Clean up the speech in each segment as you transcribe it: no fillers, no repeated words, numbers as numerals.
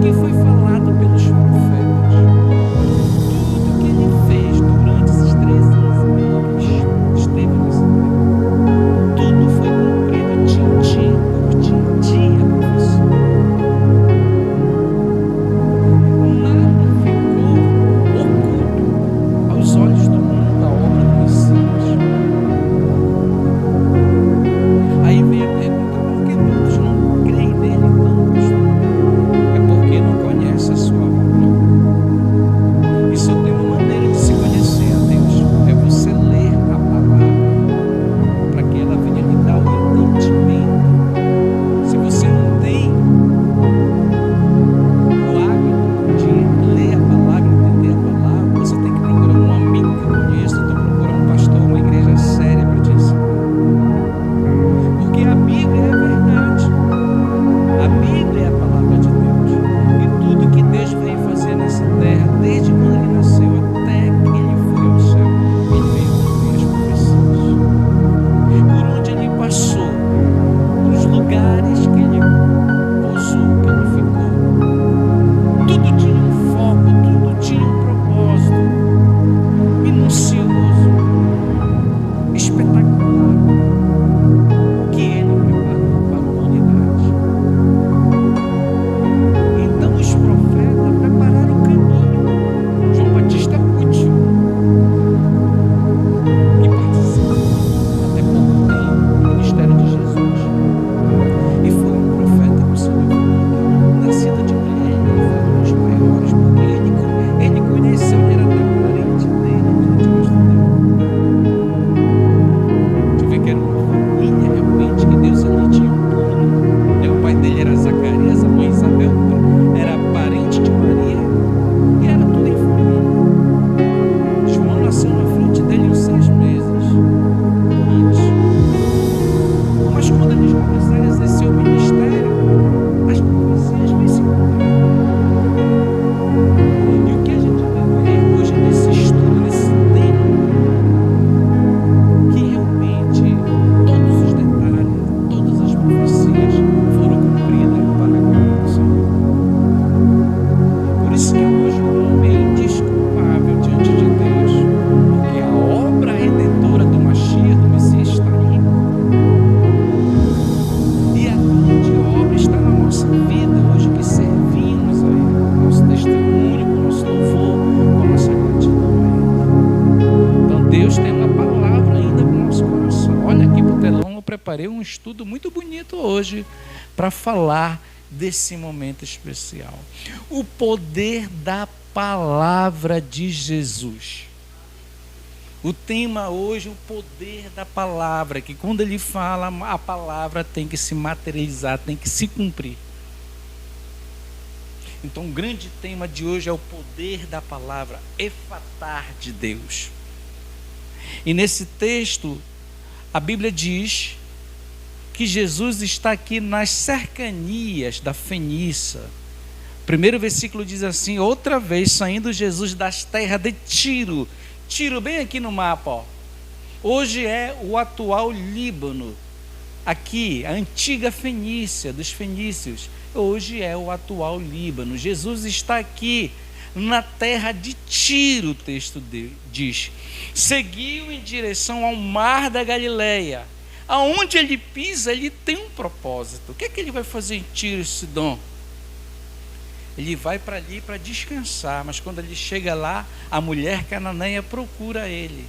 que foi falado pelos profetas, tudo que ele fez durante esses 3 anos e meio que ele esteve nessa terra, tudo foi cumprido tintim por tintim, a profecia. Nada ficou oculto aos olhos do mundo, a obra do Messias. Aí vem a pergunta: por que muitos não creem nele então, pastor? É porque não conhece a sua obra. E só tem uma maneira de se conhecer a Deus: é você ler a palavra, para que ela venha lhe dar o entendimento. Se você não tem o hábito de ler a palavra, entender a palavra, você tem que procurar um amigo que conheça, então procurar um pastor, uma igreja séria para te ensinar. Porque a Bíblia é a verdade. A Bíblia é a palavra de Deus. E tudo que Deus veio fazer nessa terra, desde quando ele nasceu até que ele foi ao céu, ele veio cumprir as profecias. Por onde ele passou, nos lugares que ele pousou, que ele ficou, tudo tinha um foco, tudo tinha um propósito minucioso, espetacular, que ele preparou para a humanidade. Então os profetas prepararam o caminho. João Batista útil, que participou até pouco tempo do ministério de Jesus, e foi um profeta que o Senhor falou, nascido de mulher, ele foi um dos maiores, porque ele conheceu, ele era até parente dele, parente dele. Deixa eu ver que era uma família realmente, que Deus ali tinha um plano. O pai dele era Zacarias, a mãe Isabel era parente de Maria, e era tudo em família. João nasceu na frente dele uns 6 meses antes. Mas quando eles começaram a exercer o ministério, as profecias vêm se cumprir. E o que a gente vai ver hoje nesse estudo, nesse tema, que realmente todos os detalhes, todas as profecias foram cumpridas para a glória do Senhor. Por isso que hoje o homem é indesculpável diante de Deus, porque a obra redentora do Mashiach, do Messias, está ali. E a grande obra está na nossa vida hoje, que servimos a Ele, com o nosso testemunho, com o nosso louvor, com a nossa gratidão a Ele. Então Deus tem uma palavra ainda para o nosso coração. Olha aqui para o telão, eu preparei um estudo muito bonito hoje para falar desse momento especial. O poder da palavra de Jesus. O tema hoje, o poder da palavra, que quando ele fala, a palavra tem que se materializar, tem que se cumprir. Então o grande tema de hoje é o poder da palavra, efatar de Deus. E nesse texto, a Bíblia diz que Jesus está aqui nas cercanias da Fenícia. O primeiro versículo diz assim: outra vez saindo Jesus das terras de Tiro. Tiro bem aqui no mapa, ó. Hoje é o atual Líbano. Aqui, a antiga Fenícia, dos fenícios. Hoje é o atual Líbano. Jesus está aqui na terra de Tiro, o texto diz. Seguiu em direção ao mar da Galileia. Aonde ele pisa, ele tem um propósito. O que é que ele vai fazer em Tiro e Sidom? Ele vai para ali para descansar, mas quando ele chega lá, a mulher cananeia procura ele.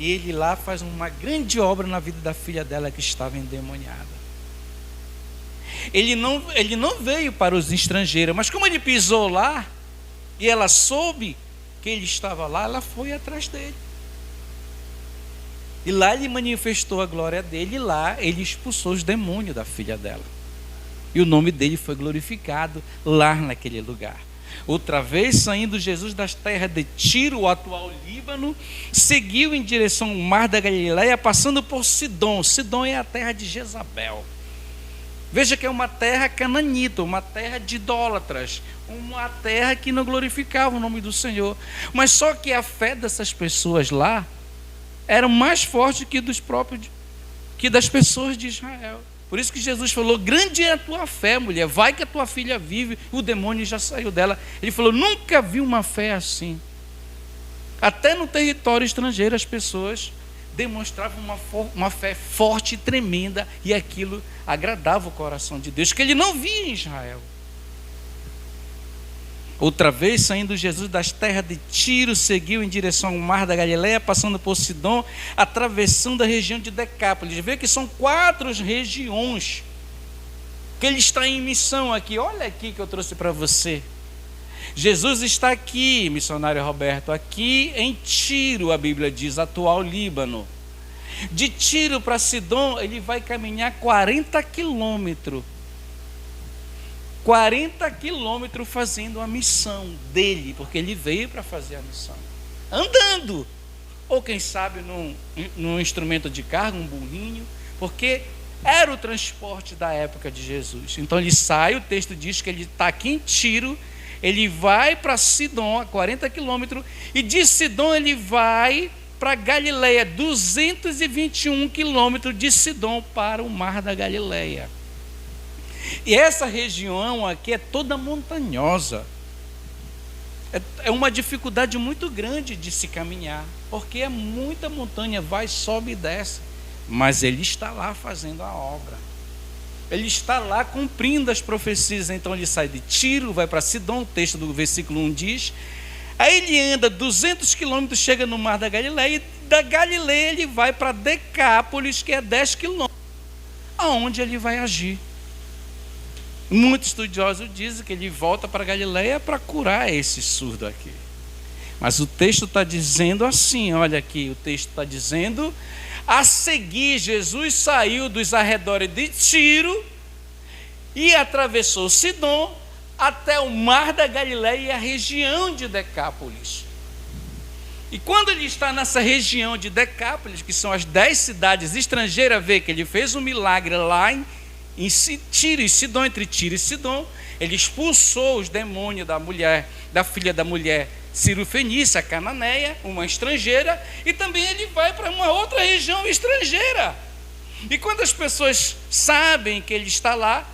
E ele lá faz uma grande obra na vida da filha dela que estava endemoniada. Ele não veio para os estrangeiros, mas como ele pisou lá, e ela soube que ele estava lá, ela foi atrás dele. E lá ele manifestou a glória dele, e lá ele expulsou os demônios da filha dela. E o nome dele foi glorificado lá naquele lugar. Outra vez, saindo Jesus das terras de Tiro, o atual Líbano, seguiu em direção ao mar da Galileia, passando por Sidom. Sidom é a terra de Jezabel. Veja que é uma terra cananita, uma terra de idólatras, uma terra que não glorificava o nome do Senhor. Mas só que a fé dessas pessoas lá era mais forte que das pessoas de Israel. Por isso que Jesus falou: grande é a tua fé, mulher, vai que a tua filha vive. O demônio já saiu dela. Ele falou: nunca vi uma fé assim. Até no território estrangeiro as pessoas demonstravam uma fé forte e tremenda, e aquilo agradava o coração de Deus, que ele não via em Israel. Outra vez, saindo Jesus das terras de Tiro, seguiu em direção ao mar da Galileia, passando por Sidom, atravessando a região de Decápolis. Vê que são 4 regiões que ele está em missão aqui. Olha aqui que eu trouxe para você. Jesus está aqui, missionário Roberto, aqui em Tiro, a Bíblia diz, atual Líbano. De Tiro para Sidom, ele vai caminhar 40 quilômetros. 40 quilômetros fazendo a missão dele, porque ele veio para fazer a missão. Andando, ou quem sabe num instrumento de carga, um burrinho, porque era o transporte da época de Jesus. Então ele sai, o texto diz que ele está aqui em Tiro, ele vai para Sidom, a 40 quilômetros, e de Sidom ele vai para Galileia, 221 quilômetros de Sidom para o mar da Galileia. E essa região aqui é toda montanhosa. É uma dificuldade muito grande de se caminhar, porque é muita montanha, vai, sobe e desce. Mas ele está lá fazendo a obra. Ele está lá cumprindo as profecias. Então ele sai de Tiro, vai para Sidom, o texto do versículo 1 diz. Aí ele anda 200 quilômetros, chega no mar da Galileia, e da Galileia ele vai para Decápolis, que é 10 quilômetros, aonde ele vai agir. Muitos estudiosos dizem que ele volta para Galileia para curar esse surdo aqui. Mas o texto está dizendo assim, olha aqui, o texto está dizendo: a seguir Jesus saiu dos arredores de Tiro e atravessou Sidom até o mar da Galileia e a região de Decápolis. E quando ele está nessa região de Decápolis, que são as 10 cidades estrangeiras, vê que ele fez um milagre lá em Tiro e Sidom, entre Tiro e Sidom. Ele expulsou os demônios da mulher, da filha da mulher Cirofenícia, cananeia, uma estrangeira, e também ele vai para uma outra região estrangeira. E quando as pessoas sabem que ele está lá,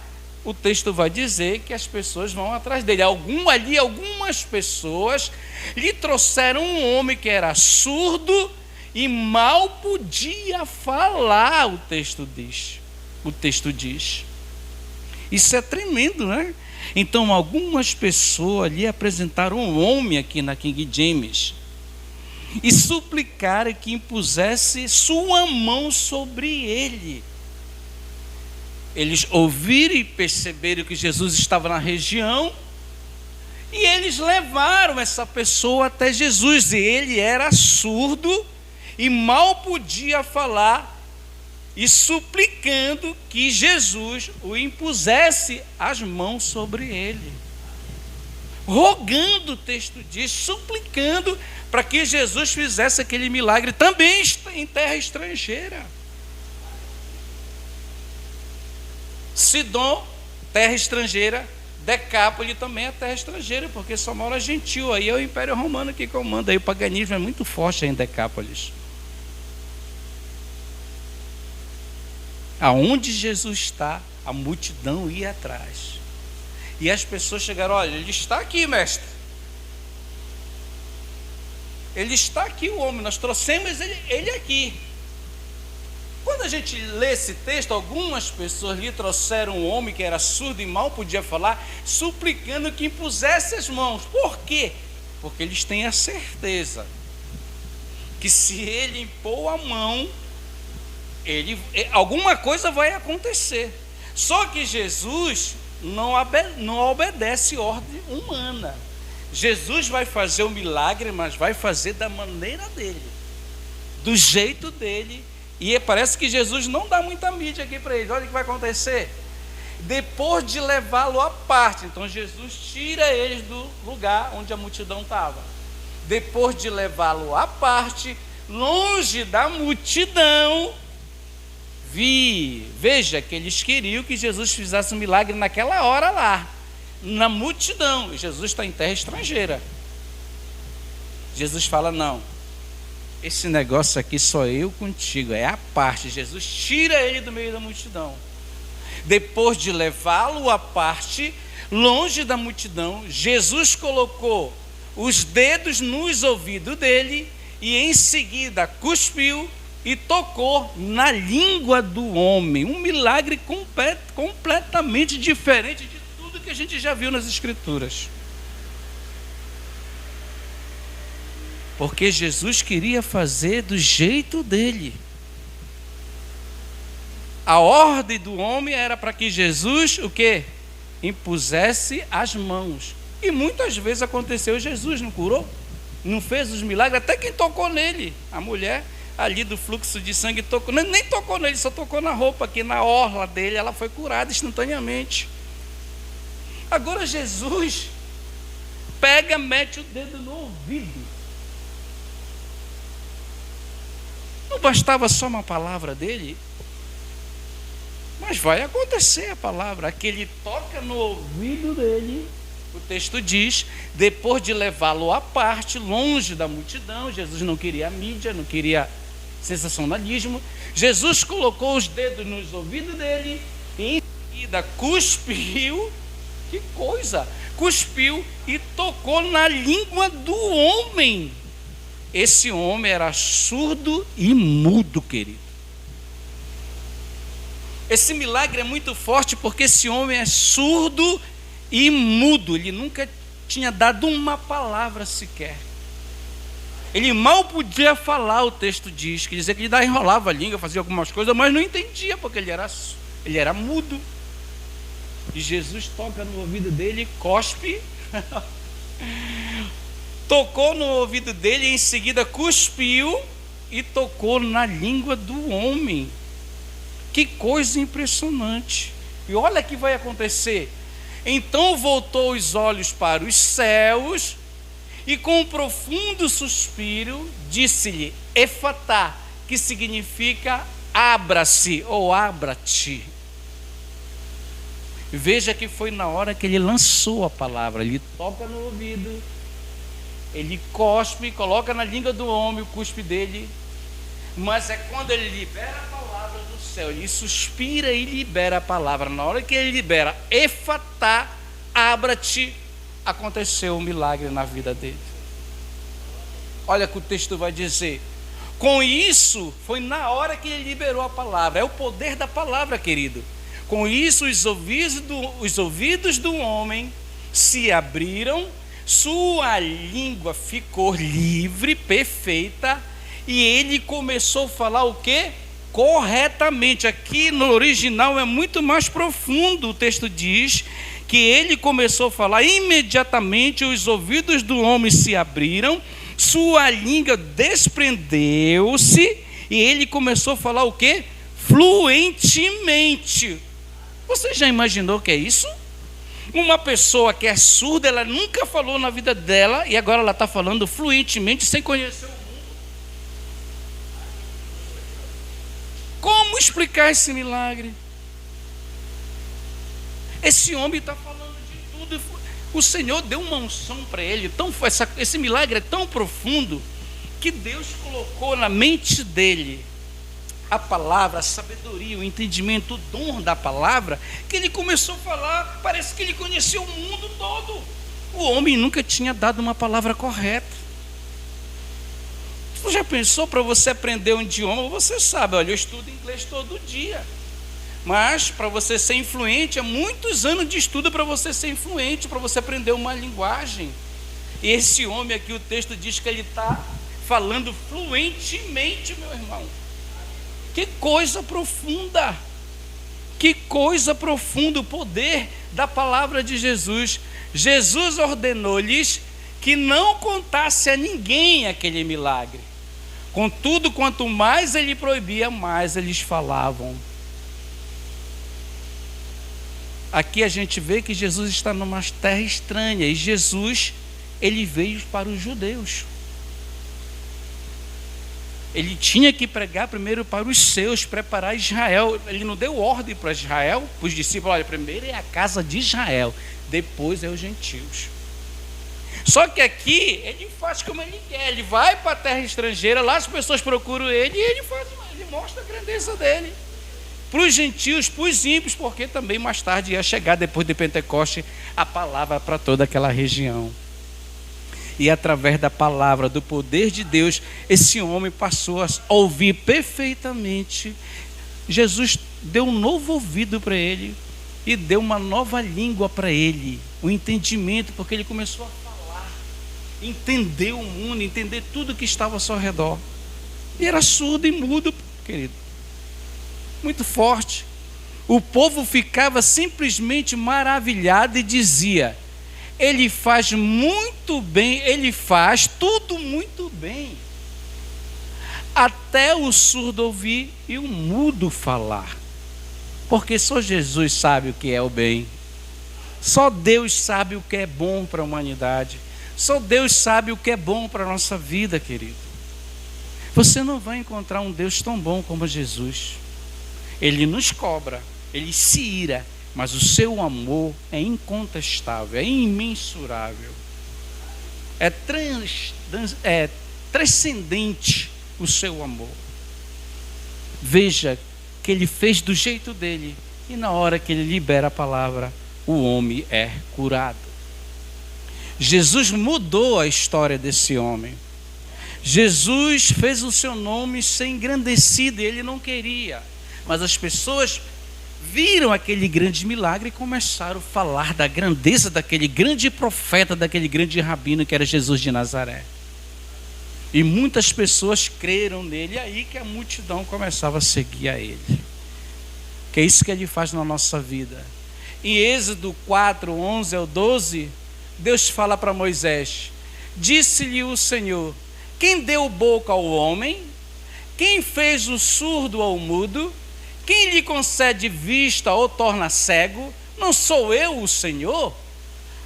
o texto vai dizer que as pessoas vão atrás dele. Algumas pessoas lhe trouxeram um homem que era surdo e mal podia falar, o texto diz. Isso é tremendo, né? Então algumas pessoas lhe apresentaram um homem aqui na King James e suplicaram que impusesse sua mão sobre ele. Eles ouviram e perceberam que Jesus estava na região, e eles levaram essa pessoa até Jesus, e ele era surdo e mal podia falar, e suplicando que Jesus o impusesse as mãos sobre ele. Rogando, o texto diz, suplicando para que Jesus fizesse aquele milagre também em terra estrangeira. Sidom, terra estrangeira. Decápolis também é terra estrangeira, porque só mora gentil. Aí é o Império Romano que comanda. Aí o paganismo é muito forte em Decápolis. Aonde Jesus está, a multidão ia atrás. E as pessoas chegaram: olha, ele está aqui, mestre. Ele está aqui, o homem, nós trouxemos ele aqui. Quando a gente lê esse texto, algumas pessoas lhe trouxeram um homem que era surdo e mal podia falar, suplicando que impusesse as mãos. Por quê? Porque eles têm a certeza que se ele impor a mão, alguma coisa vai acontecer. Só que Jesus não obedece ordem humana. Jesus vai fazer o milagre, mas vai fazer da maneira dele, do jeito dele. E parece que Jesus não dá muita mídia aqui para ele. Olha o que vai acontecer. Depois de levá-lo à parte, então Jesus tira eles do lugar onde a multidão estava. Depois de levá-lo à parte, longe da multidão, veja que eles queriam que Jesus fizesse um milagre naquela hora lá, na multidão. Jesus está em terra estrangeira. Jesus fala: não, esse negócio aqui só eu contigo, é a parte. Jesus tira ele do meio da multidão. Depois de levá-lo à parte, longe da multidão, Jesus colocou os dedos nos ouvidos dele e em seguida cuspiu e tocou na língua do homem. Um milagre completamente diferente de tudo que a gente já viu nas Escrituras. Porque Jesus queria fazer do jeito dele. A ordem do homem era para que Jesus, o quê? Impusesse as mãos. E muitas vezes aconteceu, Jesus não curou, não fez os milagres, até quem tocou nele, a mulher ali do fluxo de sangue tocou, nem tocou nele, só tocou na roupa, aqui na orla dele, ela foi curada instantaneamente. Agora Jesus pega, mete o dedo no ouvido. Não bastava só uma palavra dele, mas vai acontecer a palavra, que ele toca no ouvido dele. O texto diz, depois de levá-lo à parte, longe da multidão, Jesus não queria mídia, não queria sensacionalismo, Jesus colocou os dedos nos ouvidos dele e em seguida cuspiu, que coisa, cuspiu e tocou na língua do homem. Esse homem era surdo e mudo, querido. Esse milagre é muito forte porque esse homem é surdo e mudo. Ele nunca tinha dado uma palavra sequer. Ele mal podia falar, o texto diz. Quer dizer que ele enrolava a língua, fazia algumas coisas, mas não entendia, porque ele era mudo. E Jesus toca no ouvido dele, cospe, tocou no ouvido dele, e em seguida cuspiu e tocou na língua do homem. Que coisa impressionante. E olha o que vai acontecer. Então voltou os olhos para os céus e com um profundo suspiro disse-lhe Efatá, que significa abra-se ou abra-te. Veja que foi na hora que ele lançou a palavra. Ele toca no ouvido, ele cospe, coloca na língua do homem o cuspe dele, mas é quando ele libera a palavra do céu, ele suspira e libera a palavra. Na hora que ele libera Efatá, abra-te, aconteceu um milagre na vida dele. Olha o que o texto vai dizer. Com isso, foi na hora que ele liberou a palavra. É o poder da palavra, querido. Com isso, os ouvidos do homem se abriram, sua língua ficou livre, perfeita, e ele começou a falar o quê? Corretamente. Aqui no original é muito mais profundo. O texto diz que ele começou a falar, imediatamente os ouvidos do homem se abriram, sua língua desprendeu-se e ele começou a falar o quê? Fluentemente. Você já imaginou o que é isso? Uma pessoa que é surda, ela nunca falou na vida dela e agora ela está falando fluentemente sem conhecer o mundo. Como explicar esse milagre? Esse homem está falando de tudo. O Senhor deu uma unção para ele. Esse milagre é tão profundo que Deus colocou na mente dele a palavra, a sabedoria, o entendimento, o dom da palavra, que ele começou a falar. Parece que ele conhecia o mundo todo. O homem nunca tinha dado uma palavra correta. Você já pensou, para você aprender um idioma? Você sabe, olha, eu estudo inglês todo dia. Mas para você ser influente, é muitos anos de estudo para você ser influente, para você aprender uma linguagem. E esse homem aqui, o texto diz que ele está falando fluentemente, meu irmão. Que coisa profunda! Que coisa profunda o poder da palavra de Jesus. Jesus ordenou-lhes que não contasse a ninguém aquele milagre. Contudo, quanto mais ele proibia, mais eles falavam. Aqui a gente vê que Jesus está numa terra estranha e Jesus, ele veio para os judeus. Ele tinha que pregar primeiro para os seus, preparar Israel. Ele não deu ordem para Israel, para os discípulos, olha, primeiro é a casa de Israel, depois é os gentios. Só que aqui ele faz como ele quer, ele vai para a terra estrangeira, lá as pessoas procuram ele e ele mostra a grandeza dele. para os gentios, para os ímpios, porque também mais tarde ia chegar, depois de Pentecoste, a palavra para toda aquela região. E através da palavra, do poder de Deus, esse homem passou a ouvir perfeitamente. Jesus deu um novo ouvido para ele e deu uma nova língua para ele, o entendimento, porque ele começou a falar, entender o mundo, entender tudo que estava ao seu redor. E era surdo e mudo, querido, muito forte. O povo ficava simplesmente maravilhado e dizia: ele faz muito bem, ele faz tudo muito bem. Até o surdo ouvir e o mudo falar. Porque só Jesus sabe o que é o bem. Só Deus sabe o que é bom para a humanidade. Só Deus sabe o que é bom para a nossa vida, querido. Você não vai encontrar um Deus tão bom como Jesus. Ele nos cobra, ele se ira, mas o seu amor é incontestável, é imensurável. É transcendente o seu amor. Veja que ele fez do jeito dele, e na hora que ele libera a palavra, o homem é curado. Jesus mudou a história desse homem. Jesus fez o seu nome ser engrandecido, e ele não queria, mas as pessoas viram aquele grande milagre e começaram a falar da grandeza daquele grande profeta, daquele grande rabino que era Jesus de Nazaré. E muitas pessoas creram nele, e aí que a multidão começava a seguir a ele. Que é isso que ele faz na nossa vida. Em Êxodo 4, 11 ao 12, Deus fala para Moisés: disse-lhe o Senhor: quem deu boca ao homem? Quem fez o surdo ao mudo? Quem lhe concede vista ou torna cego? Não sou eu o Senhor?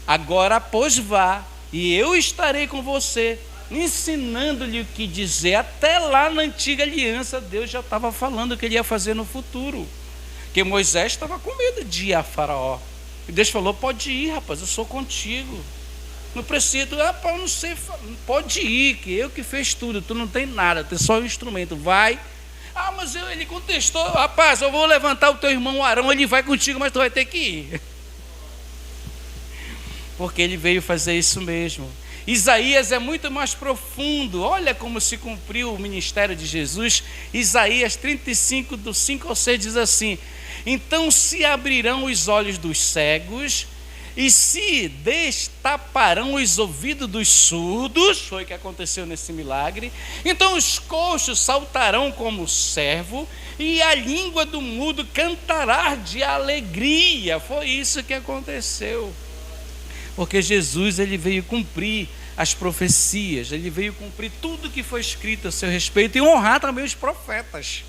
Agora, pois, vá, e eu estarei com você, ensinando-lhe o que dizer. Até lá na antiga aliança, Deus já estava falando o que ele ia fazer no futuro. Porque Moisés estava com medo de ir a Faraó. E Deus falou: pode ir, rapaz, eu sou contigo. Não precisa, rapaz, não sei, pode ir, que eu que fiz tudo, tu não tem nada, tu é só um instrumento, vai. Ah, mas ele contestou: rapaz, eu vou levantar o teu irmão Arão, ele vai contigo, mas tu vai ter que ir. Porque ele veio fazer isso mesmo. Isaías é muito mais profundo. Olha como se cumpriu o ministério de Jesus. Isaías 35, do 5 ao 6 diz assim: então se abrirão os olhos dos cegos e se destaparão os ouvidos dos surdos. Foi o que aconteceu nesse milagre. Então os coxos saltarão como servo e a língua do mudo cantará de alegria. Foi isso que aconteceu. Porque Jesus, ele veio cumprir as profecias, ele veio cumprir tudo que foi escrito a seu respeito e honrar também os profetas.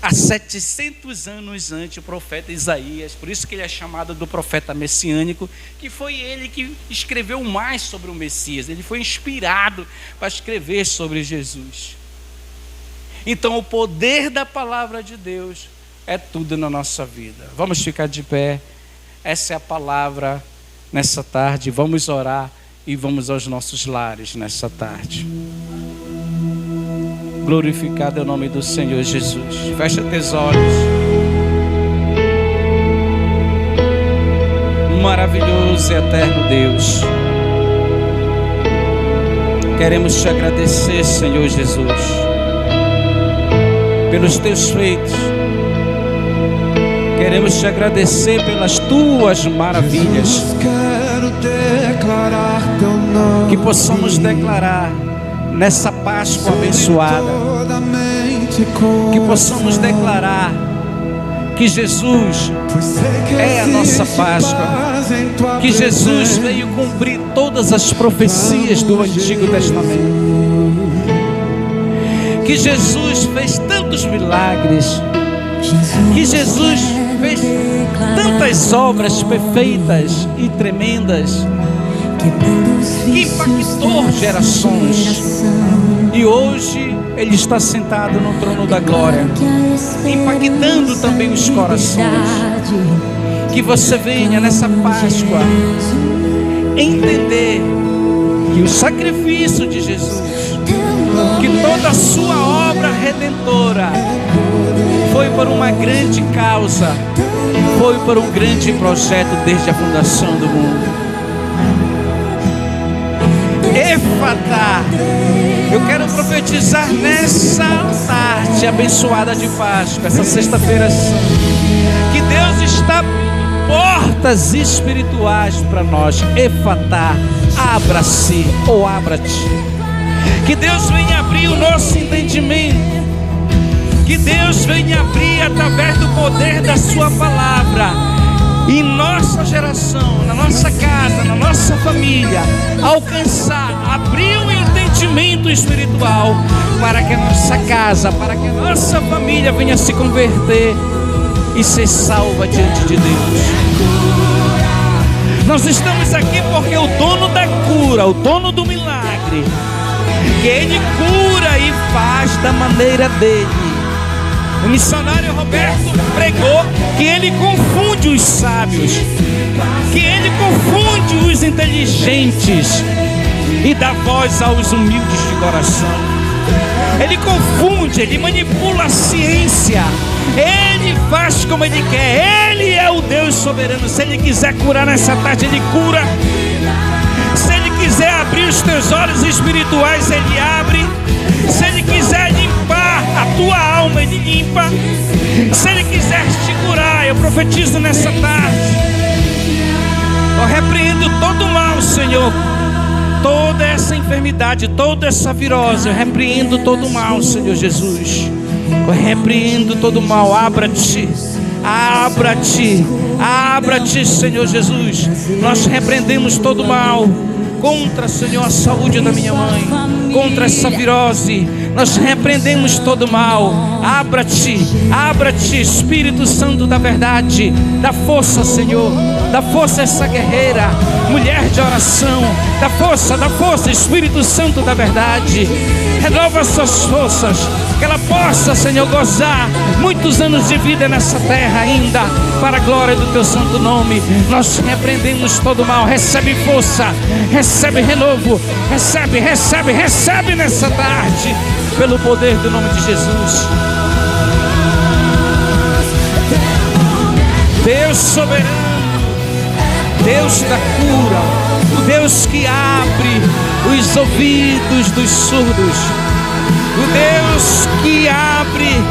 Há 700 anos antes, o profeta Isaías, por isso que ele é chamado do profeta messiânico, que foi ele que escreveu mais sobre o Messias. Ele foi inspirado para escrever sobre Jesus. Então, o poder da palavra de Deus é tudo na nossa vida. Vamos ficar de pé. Essa é a palavra nessa tarde. Vamos orar e vamos aos nossos lares nessa tarde. Glorificado é o nome do Senhor Jesus. Fecha teus olhos. Maravilhoso e eterno Deus, queremos te agradecer, Senhor Jesus, pelos teus feitos. Queremos te agradecer pelas tuas maravilhas. Jesus, quero declarar teu nome, que possamos declarar nessa Páscoa abençoada, que possamos declarar que Jesus é a nossa Páscoa, que Jesus veio cumprir todas as profecias do Antigo Testamento, que Jesus fez tantos milagres, que Jesus fez tantas obras perfeitas e tremendas, que impactou gerações. E hoje Ele está sentado no trono da glória, impactando também os corações. Que você venha nessa Páscoa entender que o sacrifício de Jesus, que toda a sua obra redentora foi por uma grande causa, foi por um grande projeto desde a fundação do mundo. Efatá, eu quero profetizar nessa tarde abençoada de Páscoa, essa sexta-feira santa, que Deus está abrindo portas espirituais para nós. Efatá, abra-se ou abra-te. Que Deus venha abrir o nosso entendimento, que Deus venha abrir através do poder da sua palavra, em nossa geração, na nossa casa, na nossa família, alcançar, abrir um entendimento espiritual, para que a nossa casa, para que a nossa família venha se converter e ser salva diante de Deus. Nós estamos aqui porque o dono da cura, o dono do milagre, que Ele cura e faz da maneira dele. O missionário Roberto pregou que Ele confunde os sábios, que Ele confunde os inteligentes e dá voz aos humildes de coração. Ele confunde, Ele manipula a ciência, Ele faz como Ele quer. Ele é o Deus soberano. Se Ele quiser curar nessa tarde, Ele cura. Se Ele quiser abrir os teus olhos espirituais, Ele abre. Se Ele quiser limpar a tua alma, Ele limpa. Se Ele quiser te curar, eu profetizo nessa tarde, eu repreendo todo o mal, Senhor, toda essa enfermidade, toda essa virose, eu repreendo todo o mal, Senhor Jesus. Eu repreendo todo o mal. Abra-te, abra-te, abra-te, Senhor Jesus. Nós repreendemos todo o mal contra, Senhor, a saúde da minha mãe, contra essa virose. Nós repreendemos todo o mal. Abra-te, abra-te, Espírito Santo da verdade. Dá força, Senhor, dá força a essa guerreira, mulher de oração. Dá força, Espírito Santo da verdade. Renova suas forças, que ela possa, Senhor, gozar muitos anos de vida nessa terra ainda, para a glória do teu santo nome. Nós repreendemos todo o mal. Recebe força, recebe renovo, recebe nessa tarde, pelo poder do nome de Jesus. Deus soberano, Deus da cura, o Deus que abre os ouvidos dos surdos, o Deus que abre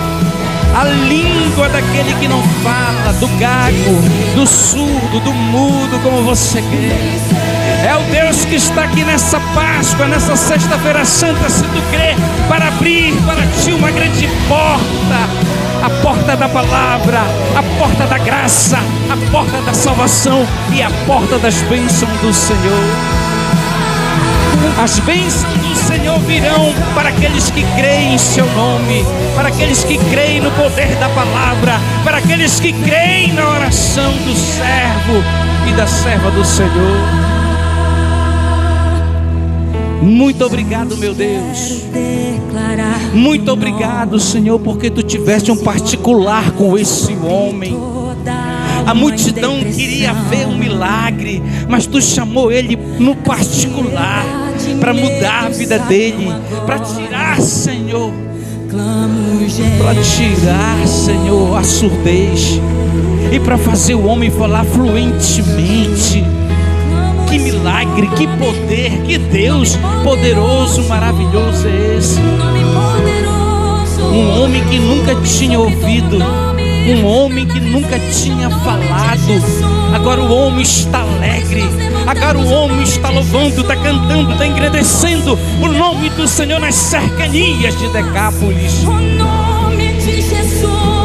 a língua daquele que não fala, do gago, do surdo, do mudo, como você quer. É o Deus que está aqui nessa Páscoa, nessa sexta-feira santa, se tu crê, para abrir para ti uma grande porta. A porta da palavra, a porta da graça, a porta da salvação e a porta das bênçãos do Senhor. As bênçãos do Senhor virão para aqueles que creem em seu nome, para aqueles que creem no poder da palavra, para aqueles que creem na oração do servo e da serva do Senhor. Muito obrigado, meu Deus. Muito obrigado, Senhor, porque tu tiveste um particular com esse homem. A multidão queria ver um milagre, mas tu chamou ele no particular, para mudar a vida dele, para tirar, Senhor, a surdez, e para fazer o homem falar fluentemente. Que milagre, que poder, que Deus poderoso, maravilhoso é esse. Um homem que nunca tinha ouvido, um homem que nunca tinha falado. Agora o homem está alegre, agora o homem está louvando, está cantando, está engrandecendo o nome do Senhor nas cercanias de Decápolis.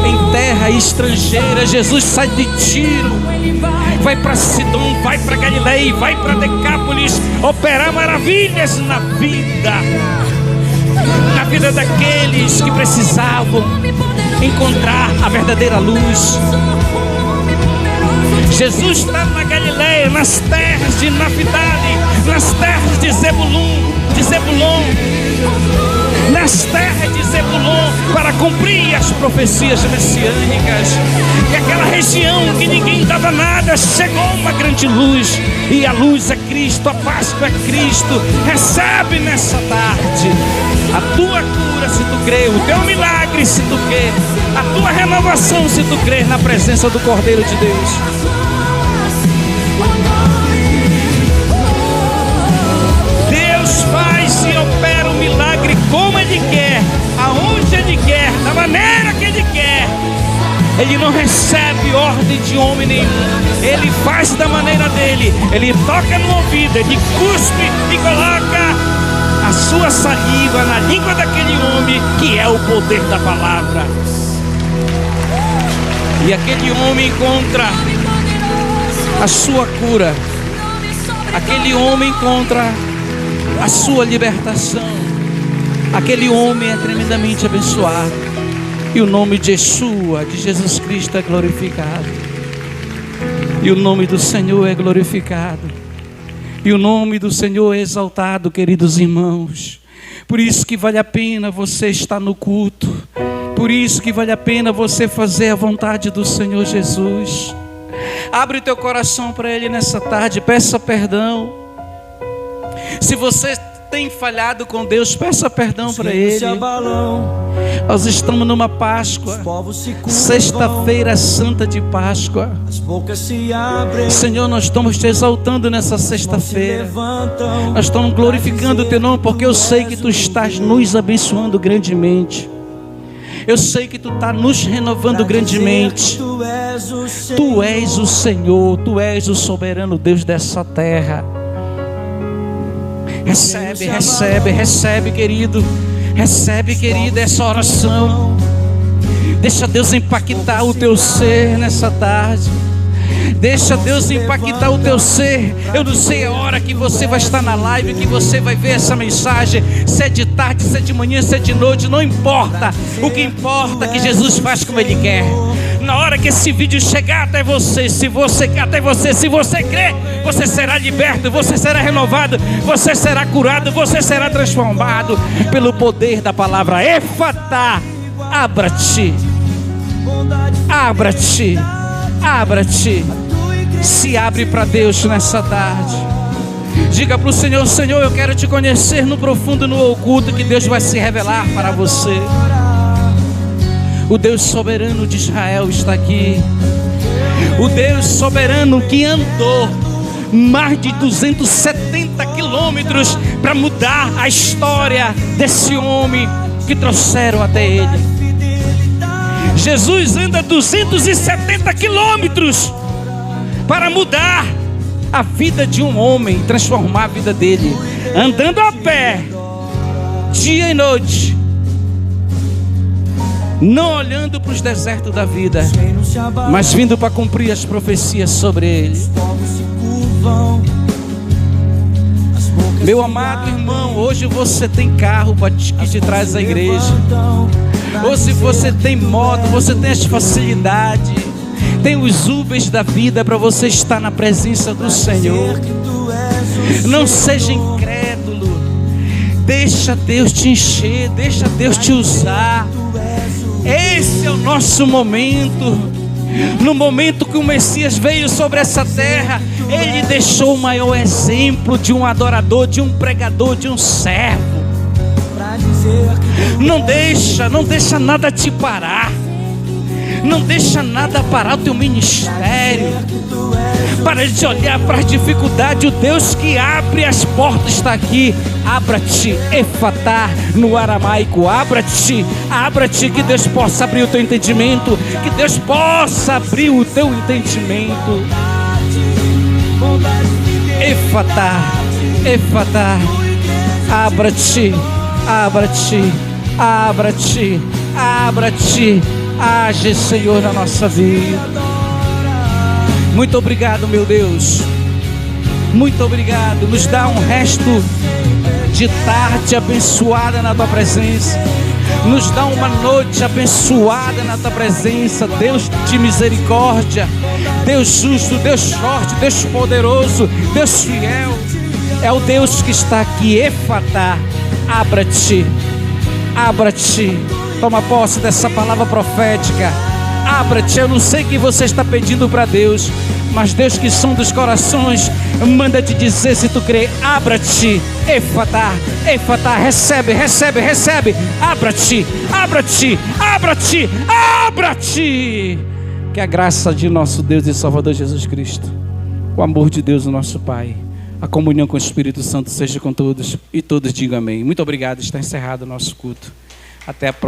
Em terra estrangeira, Jesus sai de Tiro, vai para Sidom, vai para Galileia, vai para Decápolis, operar maravilhas na vida daqueles que precisavam encontrar a verdadeira luz. Jesus está na Galileia, nas terras de Naphtali, nas terras de Zebulon, nas terras de Zebulon, para cumprir as profecias messiânicas. E aquela região que ninguém dava nada, chegou uma grande luz, e a luz é Cristo, a Páscoa é Cristo. Recebe nessa tarde a tua cura se tu crê, o teu milagre se tu crê, a tua renovação se tu crer na presença do Cordeiro de Deus. Deus faz e opera o milagre como Ele quer, aonde Ele quer, da maneira que Ele quer. Ele não recebe ordem de homem nenhum. Ele faz da maneira dele. Ele toca no ouvido, ele cuspe e coloca a sua saliva na língua daquele homem, que é o poder da palavra. E aquele homem encontra a sua cura. Aquele homem encontra a sua libertação. Aquele homem é tremendamente abençoado. E o nome de Yeshua, de Jesus Cristo, é glorificado. E o nome do Senhor é glorificado. E o nome do Senhor é exaltado, queridos irmãos. Por isso que vale a pena você estar no culto. Por isso que vale a pena você fazer a vontade do Senhor Jesus. Abre teu coração para Ele nessa tarde, peça perdão. Se você tem falhado com Deus, peça perdão para Ele. Nós estamos numa Páscoa, sexta-feira santa de Páscoa. Senhor, nós estamos te exaltando nessa sexta-feira. Nós estamos glorificando o teu nome, porque eu sei que tu estás nos abençoando grandemente. Eu sei que tu está nos renovando grandemente. Tu és o Senhor, tu és o soberano Deus dessa terra. Recebe, recebe, recebe, querido. Recebe, querida, essa oração. Deixa Deus impactar o teu ser nessa tarde. Deixa Deus impactar o teu ser. Eu não sei a hora que você vai estar na live, que você vai ver essa mensagem. Se é de tarde, se é de manhã, se é de noite, não importa. O que importa é que Jesus faz como Ele quer. Na hora que esse vídeo chegar até você, se você crer, você será liberto, você será renovado, você será curado, você será transformado pelo poder da palavra. Efatá, abra-te, abra-te, abra-te. Se abre para Deus nessa tarde. Diga para o Senhor: Senhor, eu quero te conhecer no profundo, no oculto, que Deus vai se revelar para você. O Deus soberano de Israel está aqui. O Deus soberano que andou mais de 270 quilômetros para mudar a história desse homem que trouxeram até Ele. Jesus anda 270 quilômetros para mudar a vida de um homem, transformar a vida dele, andando a pé, dia e noite, não olhando para os desertos da vida, mas vindo para cumprir as profecias sobre ele. Meu amado irmão, hoje você tem carro que te traz à igreja. Hoje você tem moto, você tem as facilidades, tem os Ubers da vida para você estar na presença do Senhor. Não seja incrédulo. Deixa Deus te encher, deixa Deus te usar. Esse é o nosso momento. No momento que o Messias veio sobre essa terra, Ele deixou o maior exemplo de um adorador, de um pregador, de um servo. Não deixa nada te parar. Não deixa nada parar o teu ministério. Para de olhar para as dificuldades. O Deus que abre as portas está aqui. Abra-te, efatá, no aramaico. Abra-te, abra-te, que Deus possa abrir o teu entendimento. Que Deus possa abrir o teu entendimento. Efatá, efatá. Abra-te, abra-te, abra-te, abra-te. Age, Senhor, na nossa vida. Muito obrigado, meu Deus. Muito obrigado. Nos dá um resto de tarde abençoada na Tua presença. Nos dá uma noite abençoada na Tua presença. Deus de misericórdia, Deus justo, Deus forte, Deus poderoso, Deus fiel. É o Deus que está aqui. Efatá, abra-te, abra-te. Toma posse dessa palavra profética. abra-te. Eu não sei o que você está pedindo para Deus, mas Deus que sonda os corações manda te dizer, se tu crê, abra-te. Efatá, efatá, recebe, recebe, recebe. Abra-te, abra-te, abra-te, abra-te. Que a graça de nosso Deus e Salvador Jesus Cristo, o amor de Deus, o nosso Pai, a comunhão com o Espírito Santo seja com todos, e todos digam amém. Muito obrigado, está encerrado o nosso culto. Até a próxima.